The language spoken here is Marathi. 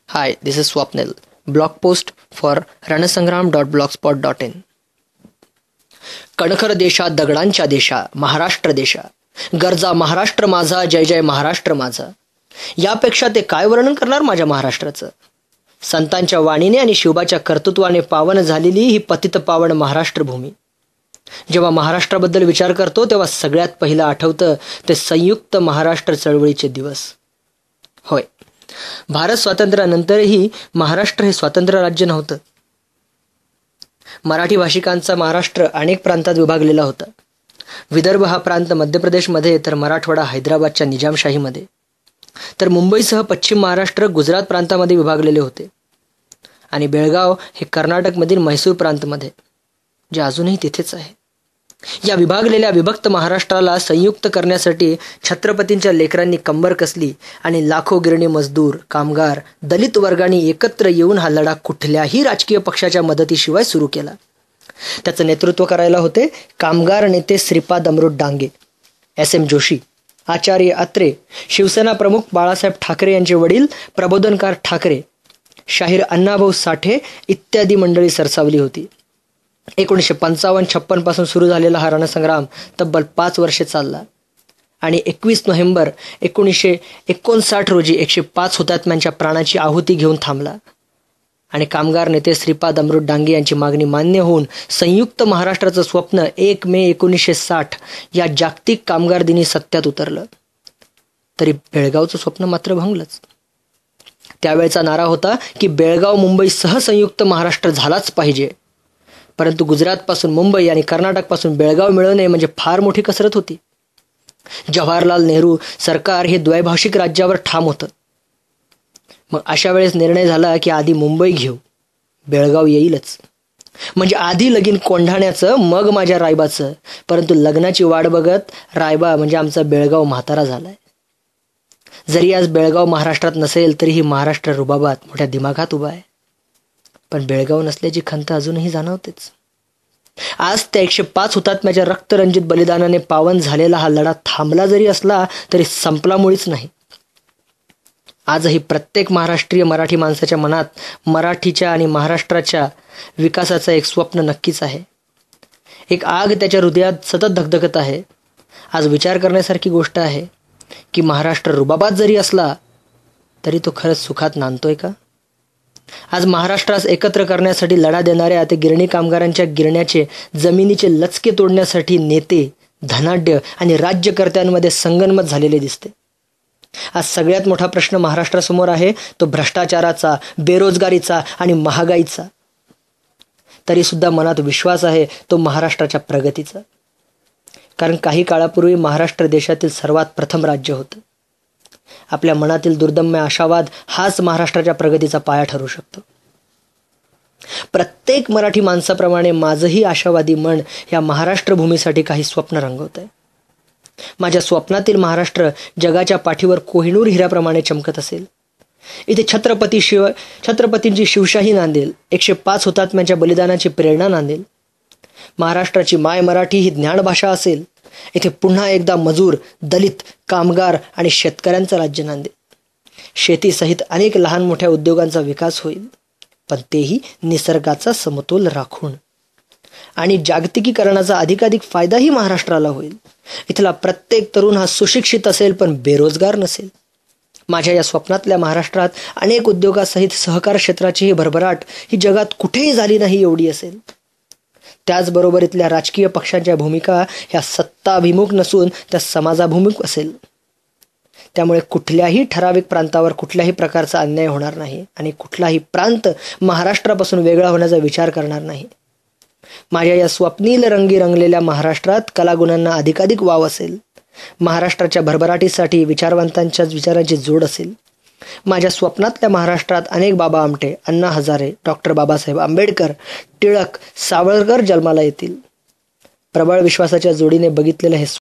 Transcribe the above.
Hi, this is Swapnil. Blog post for ranasangram.blogspot.in. कणखर देशा दगडांच्या देशा महाराष्ट्र देशा, गरजा महाराष्ट्र माझा, जय जय महाराष्ट्र माझा. यापेक्षा ते काय वर्णन करणार माझ्या महाराष्ट्राचं. संतांच्या वाणीने आणि शिवबाच्या कर्तृत्वाने पावन झालेली ही पतित पावन महाराष्ट्र भूमी. जेव्हा महाराष्ट्राबद्दल विचार करतो तेव्हा सगळ्यात पहिलं आठवतं ते संयुक्त महाराष्ट्र चळवळीचे दिवस. होय, भारत स्वातंत्र्यानंतरही महाराष्ट्र हे स्वतंत्र राज्य नव्हतं. मराठी भाषिकांचा महाराष्ट्र अनेक प्रांतात विभागलेला होता. विदर्भ हा प्रांत मध्य प्रदेशमध्ये, तर मराठवाडा हैदराबादच्या निजामशाहीमध्ये, तर मुंबईसह पश्चिम महाराष्ट्र गुजरात प्रांतामध्ये विभागलेले होते आणि बेळगाव हे कर्नाटकमधील म्हैसूर प्रांतमध्ये, जे अजूनही तिथेच आहे. या विभागलेल्या विभक्त महाराष्ट्राला संयुक्त करण्यासाठी छत्रपतींच्या लेकरांनी कंबर कसली आणि लाखो गिरणी मजदूर, कामगार, दलित वर्गांनी एकत्र येऊन हा लढा कुठल्याही राजकीय पक्षाच्या मदतीशिवाय सुरू केला. त्याचं नेतृत्व करायला होते कामगार नेते श्रीपाद अमृत डांगे, एस.एम. जोशी, आचार्य अत्रे, शिवसेना प्रमुख बाळासाहेब ठाकरे यांचे वडील प्रबोधनकार ठाकरे, शाहीर अण्णाभाऊ साठे इत्यादी मंडळी सरसावली होती. 1955-56 पासून सुरू झालेला हा रणसंग्राम तब्बल 5 वर्षे चालला आणि 21 नोव्हेंबर 1959 रोजी 105 हुतात्म्यांच्या प्राणाची आहुती घेऊन थांबला. आणि कामगार नेते श्रीपाद अमृत डांगे यांची मागणी मान्य होऊन संयुक्त महाराष्ट्राचं स्वप्न 1 मे 1960 या जागतिक कामगार दिनी सत्यात उतरलं. तरी बेळगावचं स्वप्न मात्र भंगलंच. त्यावेळचा नारा होता की बेळगाव मुंबईसह संयुक्त महाराष्ट्र झालाच पाहिजे. परंतु गुजरातपासून मुंबई आणि कर्नाटकपासून बेळगाव मिळवणे म्हणजे फार मोठी कसरत होती. जवाहरलाल नेहरू सरकार हे द्वैभाषिक राज्यावर ठाम होतं. मग अशा वेळेस निर्णय झाला की आधी मुंबई घेऊ, बेळगाव येईलच. म्हणजे आधी लगीन कोंढाण्याचं, मग माझ्या रायबाचं. परंतु लग्नाची वाट बघत रायबा म्हणजे आमचा बेळगाव म्हातारा झालाय. जरी आज बेळगाव महाराष्ट्रात नसेल तरीही महाराष्ट्र रुबाबात मोठ्या दिमागात उभा आहे. पण बेळगाव नसल्याची खंत अजूनही जाणवतेच. आज त्या 105 हुतात्म्याच्या रक्तरंजित बलिदानाने पावन झालेला हा लढा थांबला जरी असला तरी संपला मुळीच नाही. आजही प्रत्येक महाराष्ट्रीय मराठी माणसाच्या मनात मराठीच्या आणि महाराष्ट्राच्या विकासाचं एक स्वप्न नक्कीच आहे. एक आग त्याच्या हृदयात सतत धगधगत आहे. आज विचार करण्यासारखी गोष्ट आहे की महाराष्ट्र रुबाबात जरी असला तरी तो खरंच सुखात नांदतोय का. आज महाराष्ट्रास एकत्र करण्यासाठी लढा देणाऱ्या ते गिरणी कामगारांच्या गिरण्याचे, जमिनीचे लचके तोडण्यासाठी नेते, धनाढ्य आणि राज्यकर्त्यांमध्ये संगनमत झालेले दिसते. आज सगळ्यात मोठा प्रश्न महाराष्ट्रासमोर आहे तो भ्रष्टाचाराचा, बेरोजगारीचा आणि महागाईचा. तरी सुद्धा मनात विश्वास आहे तो महाराष्ट्राच्या प्रगतीचा. कारण काही काळापूर्वी महाराष्ट्र देशातील सर्वात प्रथम राज्य होतं. आपल्या मनातील दुर्दम्य आशावाद हाच महाराष्ट्राच्या प्रगतीचा पाया ठरू शकतो. प्रत्येक मराठी माणसाप्रमाणे माझंही आशावादी मन या महाराष्ट्र भूमीसाठी काही स्वप्न रंगवत आहे. माझ्या स्वप्नातील महाराष्ट्र जगाच्या पाठीवर कोहिनूर हिऱ्याप्रमाणे चमकत असेल. इथे छत्रपतींची शिवशाही नांदेल, 105 हुतात्म्यांच्या बलिदानाची प्रेरणा नांदेल. महाराष्ट्राची माय मराठी ही ज्ञानभाषा असेल. इथे पुन्हा एकदा मजूर, दलित, कामगार आणि शेतकऱ्यांचं राज्य नांदेल. शेतीसहित अनेक लहान मोठ्या उद्योगांचा विकास होईल, पण तेही निसर्गाचा समतोल राखून. आणि जागतिकीकरणाचा अधिकाधिक फायदाही महाराष्ट्राला होईल. इथला प्रत्येक तरुण हा सुशिक्षित असेल पण बेरोजगार नसेल. माझ्या या स्वप्नातल्या महाराष्ट्रात अनेक उद्योगासहित सहकार क्षेत्राची ही भरभराट ही जगात कुठेही झाली नाही एवढी असेल. त्याचबरोबर इथल्या राजकीय पक्षांच्या भूमिका ह्या सत्ताभिमुख नसून त्या समाजाभिमुख असेल. त्यामुळे कुठल्याही ठराविक प्रांतावर कुठल्याही प्रकारचा अन्याय होणार नाही आणि कुठलाही प्रांत महाराष्ट्रापासून वेगळा होण्याचा विचार करणार नाही. माझ्या या स्वप्नील रंगी रंगलेल्या महाराष्ट्रात कलागुणांना अधिकाधिक वाव असेल. महाराष्ट्राच्या भरभराटीसाठी विचारवंतांच्या विचारांची जोड असेल. माझ्या स्वप्नातल्या महाराष्ट्रात अनेक बाबा आमटे, अण्णा हजारे, डॉक्टर बाबासाहेब आंबेडकर, टिळक, सावरकर जन्माला येतील. प्रबळ विश्वासाच्या जोडीने बघितलेलं हे